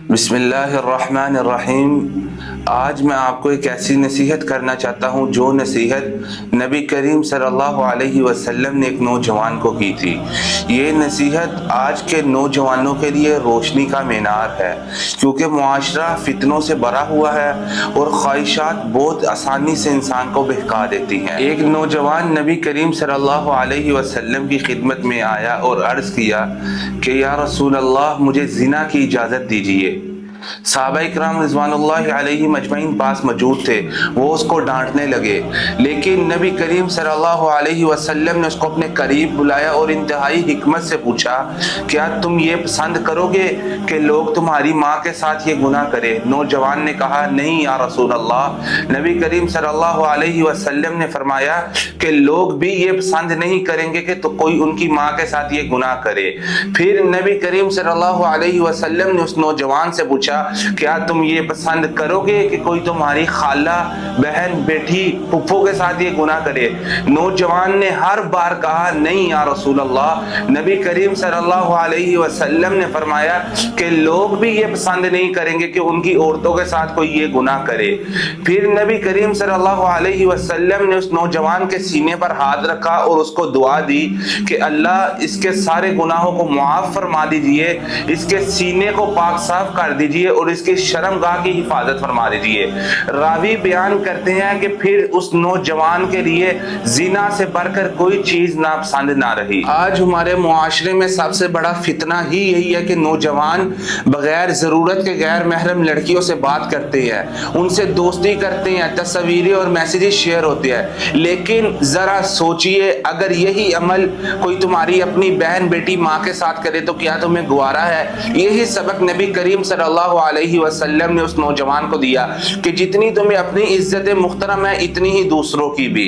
بسم اللہ الرحمن الرحیم۔ آج میں آپ کو ایک ایسی نصیحت کرنا چاہتا ہوں جو نصیحت نبی کریم صلی اللہ علیہ وسلم نے ایک نوجوان کو کی تھی۔ یہ نصیحت آج کے نوجوانوں کے لیے روشنی کا مینار ہے، کیونکہ معاشرہ فتنوں سے بھرا ہوا ہے اور خواہشات بہت آسانی سے انسان کو بہکا دیتی ہیں۔ ایک نوجوان نبی کریم صلی اللہ علیہ وسلم کی خدمت میں آیا اور عرض کیا کہ یا رسول اللہ، مجھے زنا کی اجازت دیجیے۔ صحابہ اکرام رضوان اللہ علیہ مجمعین پاس موجود تھے، وہ اس کو ڈانٹنے لگے، لیکن نبی کریم صلی اللہ علیہ وسلم نے اس کو اپنے قریب بلایا اور انتہائی حکمت سے پوچھا، کیا تم یہ پسند کرو گے کہ لوگ تمہاری ماں کے ساتھ یہ گناہ کرے؟ نوجوان نے کہا نہیں یا رسول اللہ۔ نبی کریم صلی اللہ علیہ وسلم نے فرمایا کہ لوگ بھی یہ پسند نہیں کریں گے کہ تو کوئی ان کی ماں کے ساتھ یہ گناہ کرے۔ پھر نبی کریم صلی اللہ علیہ وسلم نے اس نوجوان سے پوچھا، کیا تم یہ پسند کرو گے کہ کوئی تمہاری خالہ، بہن، بیٹی، پھپھو کے ساتھ یہ گناہ کرے؟ نوجوان نے ہر بار کہا نہیں یا رسول اللہ۔ نبی کریم صلی اللہ علیہ وسلم نے فرمایا کہ لوگ بھی یہ پسند نہیں کریں گے کہ ان کی عورتوں کے ساتھ کوئی یہ گناہ کرے۔ پھر نبی کریم صلی اللہ علیہ وسلم نے اس نوجوان کے سینے پر ہاتھ رکھا اور اس کو دعا دی کہ اللہ اس کے سارے گناہوں کو معاف فرما دیجئے، اس کے سینے کو پاک صاف کر دیجئے اور اس کی شرمگاہ کی حفاظت فرما دیجئے۔ راوی بیان کرتے ہیں کہ پھر اس نوجوان کے لیے زنا سے بڑھ کر کوئی چیز ناپسند نہ رہی۔ آج ہمارے معاشرے میں سب سے بڑا فتنہ ہی یہی ہے کہ نوجوان بغیر ضرورت کے غیر محرم لڑکیوں سے بات کرتے ہیں، ان سے دوستی کرتے ہیں، تصویریں اور میسیجز شیئر ہوتے ہیں۔ لیکن ذرا سوچئے، اگر یہی عمل کوئی تمہاری اپنی بہن، بیٹی، ماں کے ساتھ کرے تو کیا تمہیں گوارا ہے؟ یہی سبق نبی کریم صلی اللہ علیہ وسلم نے اس نوجوان کو دیا کہ جتنی تمہیں اپنی عزت محترم ہے اتنی ہی دوسروں کی بھی۔